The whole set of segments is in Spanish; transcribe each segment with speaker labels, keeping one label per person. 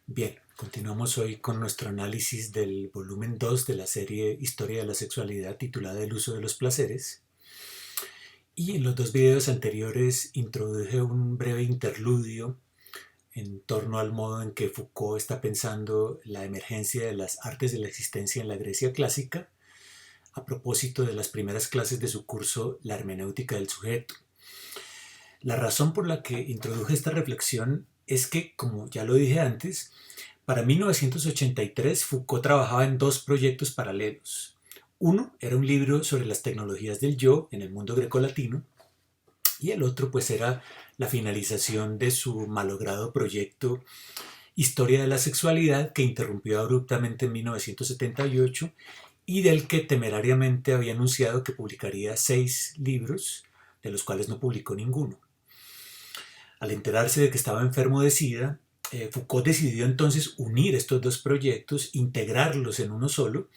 Speaker 1: Bien, continuamos hoy con nuestro análisis del volumen 2 de la serie Historia de la Sexualidad titulada El uso de los placeres. Y en los dos videos anteriores introduje un breve interludio en torno al modo en que Foucault está pensando la emergencia de las artes de la existencia en la Grecia clásica, a propósito de las primeras clases de su curso La hermenéutica del sujeto. La razón por la que introduje esta reflexión es que, como ya lo dije antes, para 1983 Foucault trabajaba en dos proyectos paralelos. Uno era un libro sobre las tecnologías del yo en el mundo grecolatino y el otro pues era la finalización de su malogrado proyecto Historia de la Sexualidad, que interrumpió abruptamente en 1978 y del que temerariamente había anunciado que publicaría 6 libros, de los cuales no publicó ninguno. Al enterarse de que estaba enfermo de SIDA, Foucault decidió entonces unir estos dos proyectos, integrarlos en uno solo,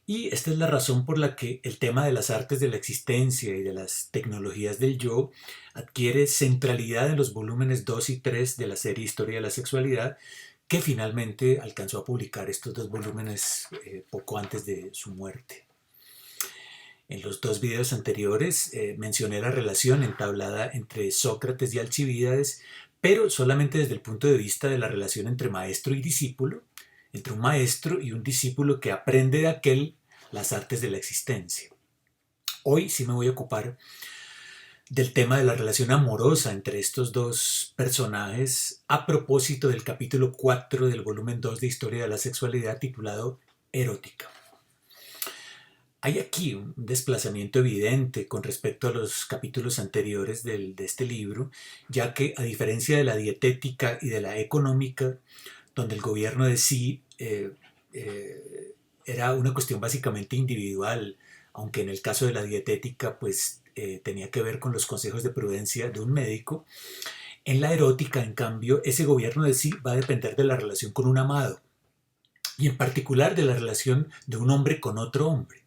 Speaker 1: y esta es la razón por la que el tema de las artes de la existencia y de las tecnologías del yo adquiere centralidad en los volúmenes 2 y 3 de la serie Historia de la Sexualidad, que finalmente alcanzó a publicar estos dos volúmenes poco antes de su muerte. En los dos videos anteriores mencioné la relación entablada entre Sócrates y Alcibíades, pero solamente desde el punto de vista de la relación entre maestro y discípulo, entre un maestro y un discípulo que aprende de aquel las artes de la existencia. Hoy sí me voy a ocupar del tema de la relación amorosa entre estos dos personajes a propósito del capítulo 4 del volumen 2 de Historia de la Sexualidad titulado Erótica. Hay aquí un desplazamiento evidente con respecto a los capítulos anteriores de este libro, ya que a diferencia de la dietética y de la económica, donde el gobierno de sí era una cuestión básicamente individual, aunque en el caso de la dietética pues tenía que ver con los consejos de prudencia de un médico, en la erótica, en cambio, ese gobierno de sí va a depender de la relación con un amado, y en particular de la relación de un hombre con otro hombre.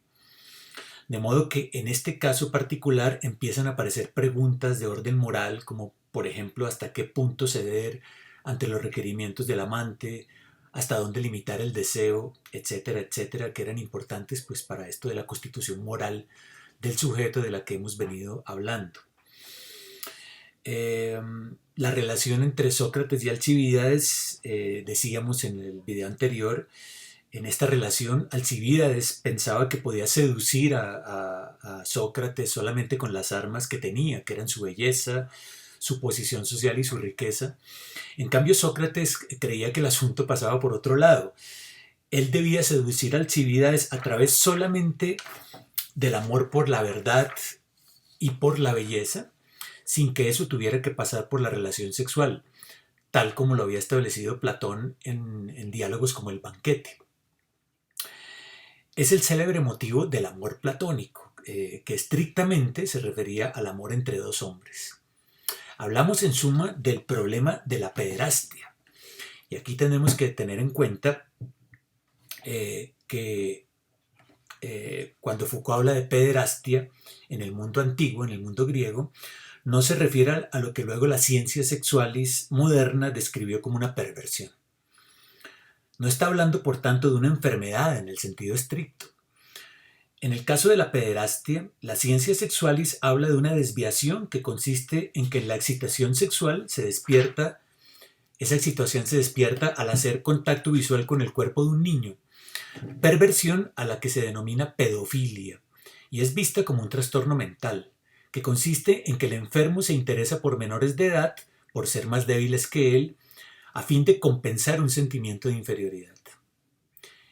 Speaker 1: De modo que en este caso particular empiezan a aparecer preguntas de orden moral, como por ejemplo hasta qué punto ceder ante los requerimientos del amante, hasta dónde limitar el deseo, etcétera, etcétera, que eran importantes pues para esto de la constitución moral del sujeto de la que hemos venido hablando. La relación entre Sócrates y Alcibíades, decíamos en el video anterior, en esta relación, Alcibíades pensaba que podía seducir a Sócrates solamente con las armas que tenía, que eran su belleza, su posición social y su riqueza. En cambio, Sócrates creía que el asunto pasaba por otro lado. Él debía seducir a Alcibíades a través solamente del amor por la verdad y por la belleza, sin que eso tuviera que pasar por la relación sexual, tal como lo había establecido Platón en diálogos como El banquete. Es el célebre motivo del amor platónico, que estrictamente se refería al amor entre dos hombres. Hablamos en suma del problema de la pederastia. Y aquí tenemos que tener en cuenta que cuando Foucault habla de pederastia en el mundo antiguo, en el mundo griego, no se refiere a lo que luego la ciencia sexualis moderna describió como una perversión. No está hablando, por tanto, de una enfermedad en el sentido estricto. En el caso de la pederastia, la ciencia sexualis habla de una desviación que consiste en que la excitación sexual se despierta, esa excitación se despierta al hacer contacto visual con el cuerpo de un niño, perversión a la que se denomina pedofilia, y es vista como un trastorno mental, que consiste en que el enfermo se interesa por menores de edad, por ser más débiles que él, a fin de compensar un sentimiento de inferioridad.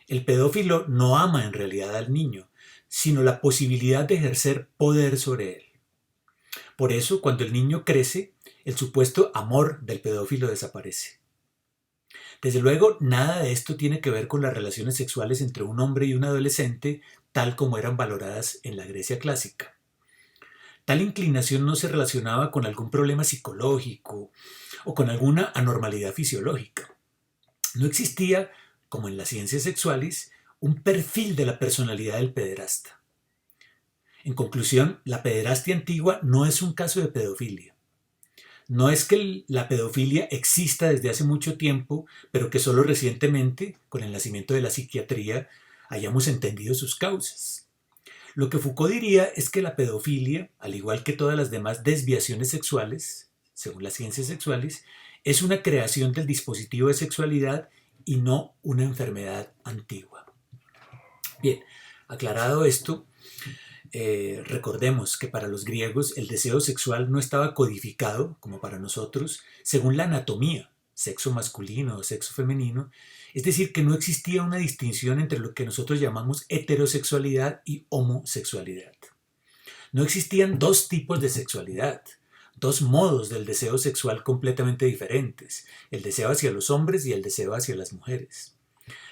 Speaker 1: El pedófilo no ama en realidad al niño, sino la posibilidad de ejercer poder sobre él. Por eso, cuando el niño crece, el supuesto amor del pedófilo desaparece. Desde luego, nada de esto tiene que ver con las relaciones sexuales entre un hombre y un adolescente, tal como eran valoradas en la Grecia clásica. Tal inclinación no se relacionaba con algún problema psicológico o con alguna anormalidad fisiológica. No existía, como en las ciencias sexuales, un perfil de la personalidad del pederasta. En conclusión, la pederastia antigua no es un caso de pedofilia. No es que la pedofilia exista desde hace mucho tiempo, pero que solo recientemente, con el nacimiento de la psiquiatría, hayamos entendido sus causas. Lo que Foucault diría es que la pedofilia, al igual que todas las demás desviaciones sexuales, según las ciencias sexuales, es una creación del dispositivo de sexualidad y no una enfermedad antigua. Bien, aclarado esto, recordemos que para los griegos el deseo sexual no estaba codificado, como para nosotros, según la anatomía, sexo masculino o sexo femenino, es decir, que no existía una distinción entre lo que nosotros llamamos heterosexualidad y homosexualidad. No existían dos tipos de sexualidad, dos modos del deseo sexual completamente diferentes, el deseo hacia los hombres y el deseo hacia las mujeres.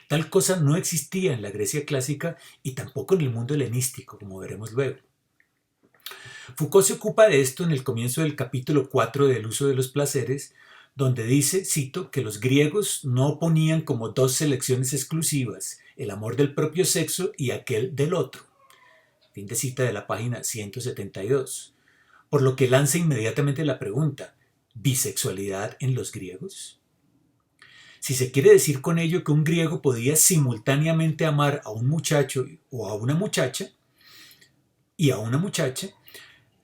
Speaker 1: Tal cosa no existía en la Grecia clásica y tampoco en el mundo helenístico, como veremos luego. Foucault se ocupa de esto en el comienzo del capítulo 4 del uso de los placeres, donde dice, cito, que los griegos no oponían como dos selecciones exclusivas, el amor del propio sexo y aquel del otro. Fin de cita de la página 172. Por lo que lanza inmediatamente la pregunta, ¿bisexualidad en los griegos? Si se quiere decir con ello que un griego podía simultáneamente amar a un muchacho o a una muchacha,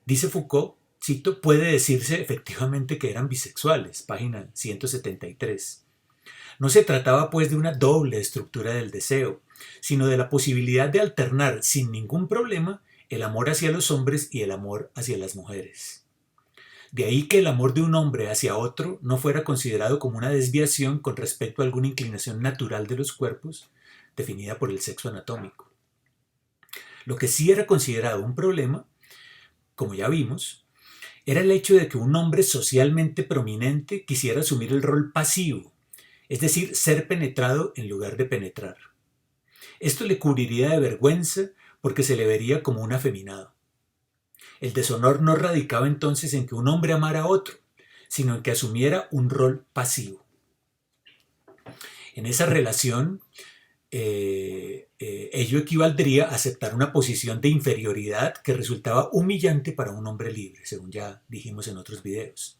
Speaker 1: dice Foucault, cito, puede decirse efectivamente que eran bisexuales, página 173. No se trataba pues de una doble estructura del deseo, sino de la posibilidad de alternar sin ningún problema el amor hacia los hombres y el amor hacia las mujeres. De ahí que el amor de un hombre hacia otro no fuera considerado como una desviación con respecto a alguna inclinación natural de los cuerpos, definida por el sexo anatómico. Lo que sí era considerado un problema, como ya vimos, era el hecho de que un hombre socialmente prominente quisiera asumir el rol pasivo, es decir, ser penetrado en lugar de penetrar. Esto le cubriría de vergüenza porque se le vería como un afeminado. El deshonor no radicaba entonces en que un hombre amara a otro, sino en que asumiera un rol pasivo. En esa relación, ello equivaldría a aceptar una posición de inferioridad que resultaba humillante para un hombre libre, según ya dijimos en otros videos.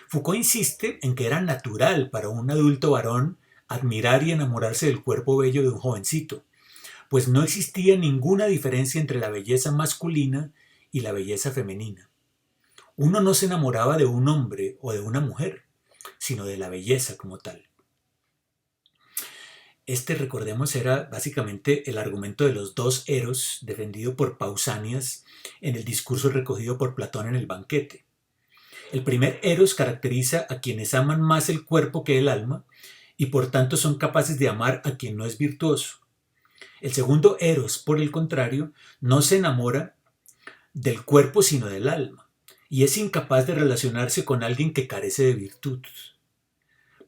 Speaker 1: Foucault insiste en que era natural para un adulto varón admirar y enamorarse del cuerpo bello de un jovencito, pues no existía ninguna diferencia entre la belleza masculina y la belleza femenina. Uno no se enamoraba de un hombre o de una mujer, sino de la belleza como tal. Este, recordemos, era básicamente el argumento de los dos eros defendido por Pausanias en el discurso recogido por Platón en el banquete. El primer eros caracteriza a quienes aman más el cuerpo que el alma y por tanto son capaces de amar a quien no es virtuoso. El segundo eros, por el contrario, no se enamora del cuerpo sino del alma y es incapaz de relacionarse con alguien que carece de virtud.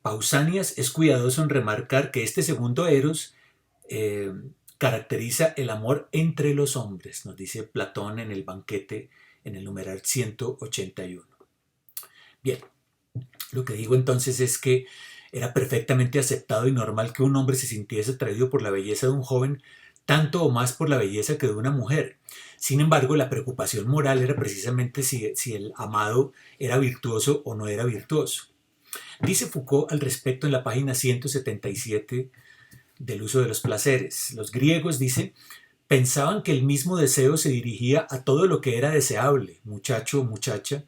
Speaker 1: Pausanias es cuidadoso en remarcar que este segundo eros caracteriza el amor entre los hombres, nos dice Platón en el banquete en el numeral 181. Bien, lo que digo entonces es que era perfectamente aceptado y normal que un hombre se sintiese atraído por la belleza de un joven tanto o más por la belleza que de una mujer. Sin embargo, la preocupación moral era precisamente si el amado era virtuoso o no era virtuoso. Dice Foucault al respecto en la página 177 del uso de los placeres. Los griegos, dice, pensaban que el mismo deseo se dirigía a todo lo que era deseable, muchacho o muchacha,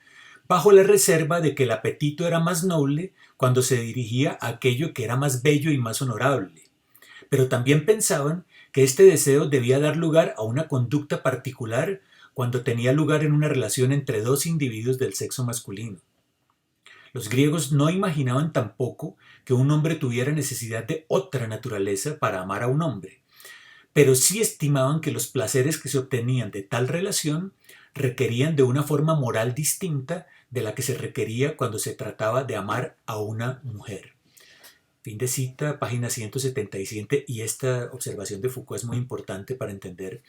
Speaker 1: bajo la reserva de que el apetito era más noble cuando se dirigía a aquello que era más bello y más honorable. Pero también pensaban que este deseo debía dar lugar a una conducta particular cuando tenía lugar en una relación entre dos individuos del sexo masculino. Los griegos no imaginaban tampoco que un hombre tuviera necesidad de otra naturaleza para amar a un hombre, pero sí estimaban que los placeres que se obtenían de tal relación requerían de una forma moral distinta de la que se requería cuando se trataba de amar a una mujer. Fin de cita, página 177, y esta observación de Foucault es muy importante para entender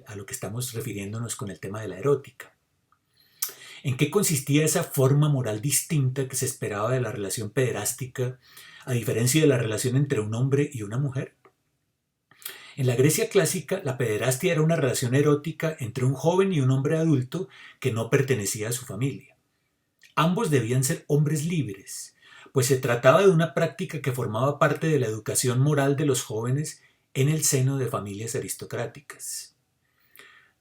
Speaker 1: a lo que estamos refiriéndonos con el tema de la erótica. ¿En qué consistía esa forma moral distinta que se esperaba de la relación pederástica, a diferencia de la relación entre un hombre y una mujer? En la Grecia clásica, la pederastia era una relación erótica entre un joven y un hombre adulto que no pertenecía a su familia. Ambos debían ser hombres libres, pues se trataba de una práctica que formaba parte de la educación moral de los jóvenes en el seno de familias aristocráticas.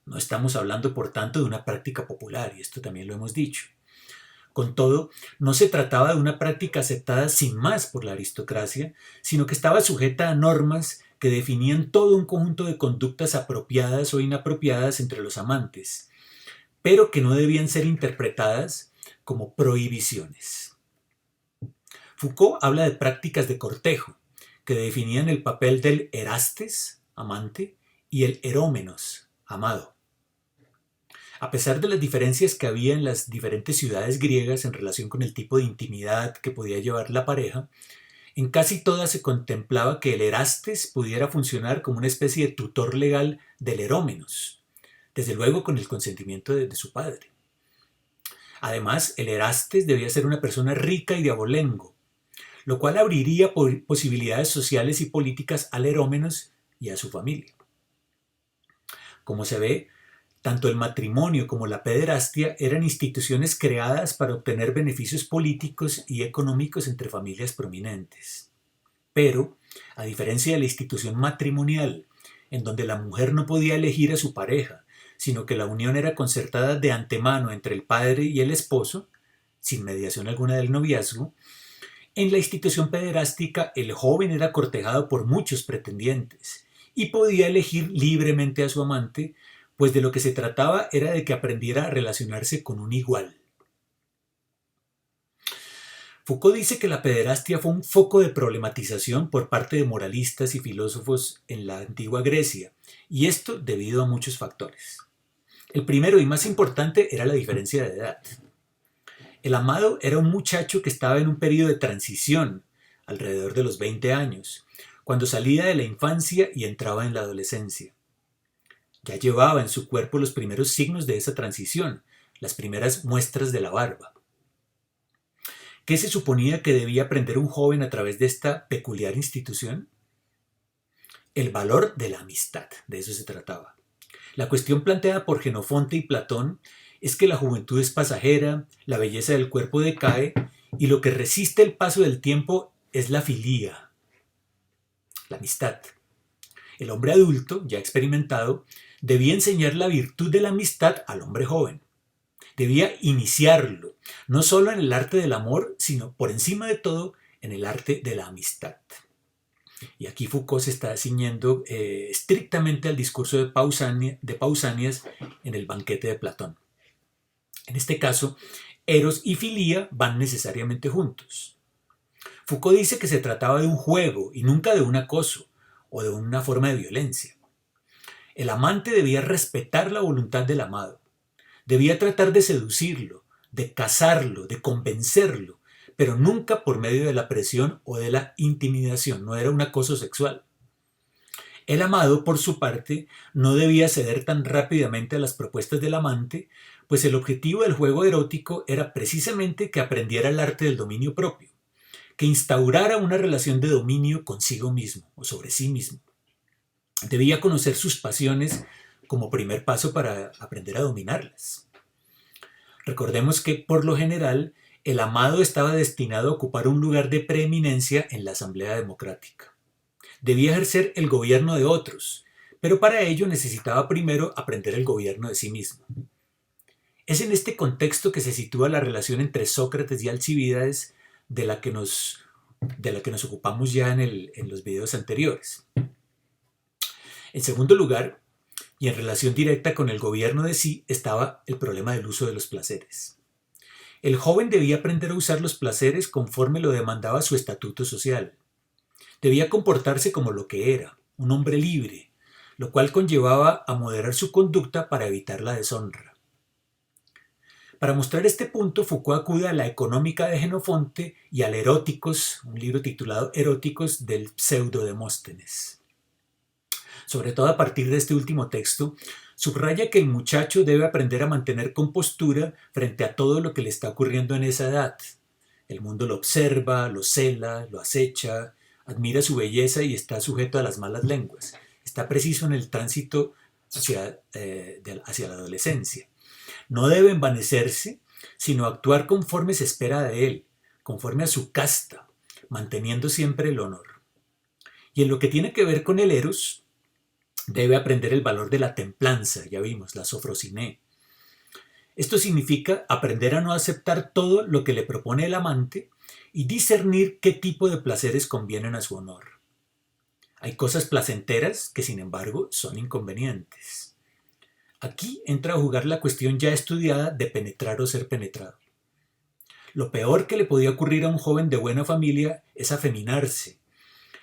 Speaker 1: No estamos hablando, por tanto, de una práctica popular, y esto también lo hemos dicho. Con todo, no se trataba de una práctica aceptada sin más por la aristocracia, sino que estaba sujeta a normas que definían todo un conjunto de conductas apropiadas o inapropiadas entre los amantes, pero que no debían ser interpretadas como prohibiciones. Foucault habla de prácticas de cortejo, que definían el papel del erastes, amante, y el erómenos, amado. A pesar de las diferencias que había en las diferentes ciudades griegas en relación con el tipo de intimidad que podía llevar la pareja, en casi todas se contemplaba que el erastes pudiera funcionar como una especie de tutor legal del erómenos, desde luego con el consentimiento de su padre. Además, el erastes debía ser una persona rica y de abolengo, lo cual abriría posibilidades sociales y políticas al erómenos y a su familia. Como se ve, tanto el matrimonio como la pederastia eran instituciones creadas para obtener beneficios políticos y económicos entre familias prominentes. Pero, a diferencia de la institución matrimonial, en donde la mujer no podía elegir a su pareja, sino que la unión era concertada de antemano entre el padre y el esposo, sin mediación alguna del noviazgo, en la institución pederástica el joven era cortejado por muchos pretendientes y podía elegir libremente a su amante, pues de lo que se trataba era de que aprendiera a relacionarse con un igual. Foucault dice que la pederastia fue un foco de problematización por parte de moralistas y filósofos en la antigua Grecia, y esto debido a muchos factores. El primero y más importante era la diferencia de edad. El amado era un muchacho que estaba en un periodo de transición, alrededor de los 20 años, cuando salía de la infancia y entraba en la adolescencia. Ya llevaba en su cuerpo los primeros signos de esa transición, las primeras muestras de la barba. ¿Qué se suponía que debía aprender un joven a través de esta peculiar institución? El valor de la amistad, de eso se trataba. La cuestión planteada por Jenofonte y Platón es que la juventud es pasajera, la belleza del cuerpo decae y lo que resiste el paso del tiempo es la filía, la amistad. El hombre adulto, ya experimentado, debía enseñar la virtud de la amistad al hombre joven. Debía iniciarlo, no solo en el arte del amor, sino por encima de todo en el arte de la amistad. Y aquí Foucault se está ciñendo estrictamente al discurso de Pausanias en el banquete de Platón. En este caso, eros y filía van necesariamente juntos. Foucault dice que se trataba de un juego y nunca de un acoso o de una forma de violencia. El amante debía respetar la voluntad del amado. Debía tratar de seducirlo, de casarlo, de convencerlo, pero nunca por medio de la presión o de la intimidación. No era un acoso sexual. El amado, por su parte, no debía ceder tan rápidamente a las propuestas del amante, pues el objetivo del juego erótico era precisamente que aprendiera el arte del dominio propio, que instaurara una relación de dominio consigo mismo o sobre sí mismo. Debía conocer sus pasiones como primer paso para aprender a dominarlas. Recordemos que, por lo general, el amado estaba destinado a ocupar un lugar de preeminencia en la Asamblea Democrática. Debía ejercer el gobierno de otros, pero para ello necesitaba primero aprender el gobierno de sí mismo. Es en este contexto que se sitúa la relación entre Sócrates y Alcibíades de la que nos ocupamos ya en los videos anteriores. En segundo lugar, y en relación directa con el gobierno de sí, estaba el problema del uso de los placeres. El joven debía aprender a usar los placeres conforme lo demandaba su estatuto social. Debía comportarse como lo que era, un hombre libre, lo cual conllevaba a moderar su conducta para evitar la deshonra. Para mostrar este punto, Foucault acude a la Económica de Jenofonte y al Eróticos, un libro titulado Eróticos del Pseudo-Demóstenes. Sobre todo a partir de este último texto, subraya que el muchacho debe aprender a mantener compostura frente a todo lo que le está ocurriendo en esa edad. El mundo lo observa, lo cela, lo acecha, admira su belleza y está sujeto a las malas lenguas. Está preciso en el tránsito hacia la adolescencia. No debe envanecerse, sino actuar conforme se espera de él, conforme a su casta, manteniendo siempre el honor. Y en lo que tiene que ver con el eros, debe aprender el valor de la templanza, ya vimos, la sofrosiné. Esto significa aprender a no aceptar todo lo que le propone el amante y discernir qué tipo de placeres convienen a su honor. Hay cosas placenteras que, sin embargo, son inconvenientes. Aquí entra a jugar la cuestión ya estudiada de penetrar o ser penetrado. Lo peor que le podía ocurrir a un joven de buena familia es afeminarse,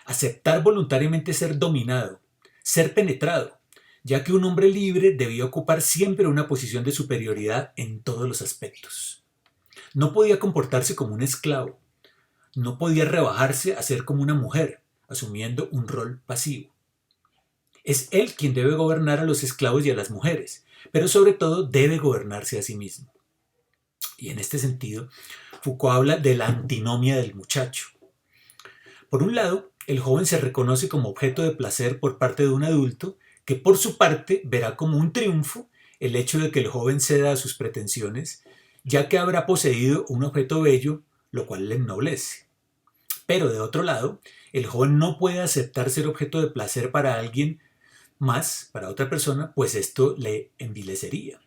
Speaker 1: aceptar voluntariamente ser dominado, ser penetrado, ya que un hombre libre debía ocupar siempre una posición de superioridad en todos los aspectos. No podía comportarse como un esclavo, no podía rebajarse a ser como una mujer, asumiendo un rol pasivo. Es él quien debe gobernar a los esclavos y a las mujeres, pero sobre todo debe gobernarse a sí mismo. Y en este sentido, Foucault habla de la antinomia del muchacho. Por un lado, el joven se reconoce como objeto de placer por parte de un adulto que por su parte verá como un triunfo el hecho de que el joven ceda a sus pretensiones, ya que habrá poseído un objeto bello, lo cual le ennoblece. Pero de otro lado, el joven no puede aceptar ser objeto de placer para alguien más, para otra persona, pues esto le envilecería.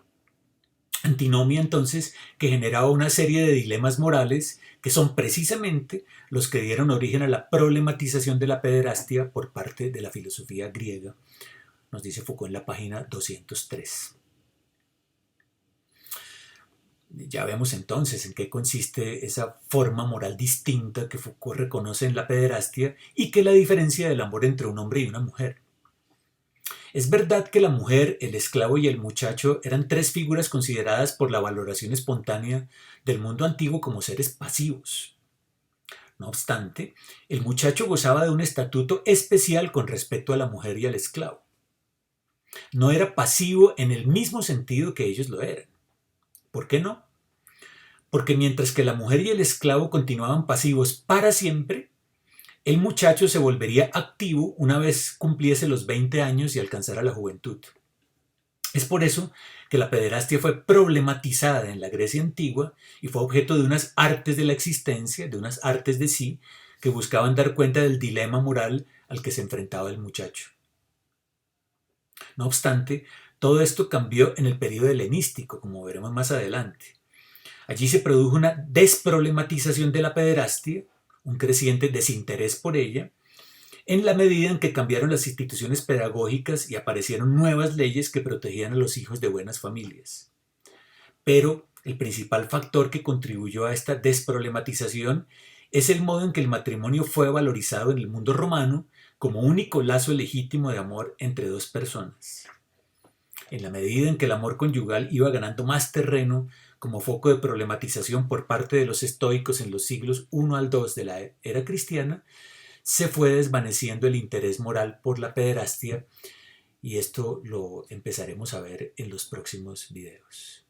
Speaker 1: Antinomia entonces que generaba una serie de dilemas morales que son precisamente los que dieron origen a la problematización de la pederastia por parte de la filosofía griega, nos dice Foucault en la página 203. Ya vemos entonces en qué consiste esa forma moral distinta que Foucault reconoce en la pederastia y que la diferencia del amor entre un hombre y una mujer. Es verdad que la mujer, el esclavo y el muchacho eran tres figuras consideradas por la valoración espontánea del mundo antiguo como seres pasivos. No obstante, el muchacho gozaba de un estatuto especial con respecto a la mujer y al esclavo. No era pasivo en el mismo sentido que ellos lo eran. ¿Por qué no? Porque mientras que la mujer y el esclavo continuaban pasivos para siempre, el muchacho se volvería activo una vez cumpliese los 20 años y alcanzara la juventud. Es por eso que la pederastia fue problematizada en la Grecia antigua y fue objeto de unas artes de la existencia, de unas artes de sí, que buscaban dar cuenta del dilema moral al que se enfrentaba el muchacho. No obstante, todo esto cambió en el período helenístico, como veremos más adelante. Allí se produjo una desproblematización de la pederastia, un creciente desinterés por ella, en la medida en que cambiaron las instituciones pedagógicas y aparecieron nuevas leyes que protegían a los hijos de buenas familias. Pero el principal factor que contribuyó a esta desproblematización es el modo en que el matrimonio fue valorizado en el mundo romano como único lazo legítimo de amor entre dos personas. En la medida en que el amor conyugal iba ganando más terreno como foco de problematización por parte de los estoicos en los siglos I al II de la era cristiana, se fue desvaneciendo el interés moral por la pederastia y esto lo empezaremos a ver en los próximos videos.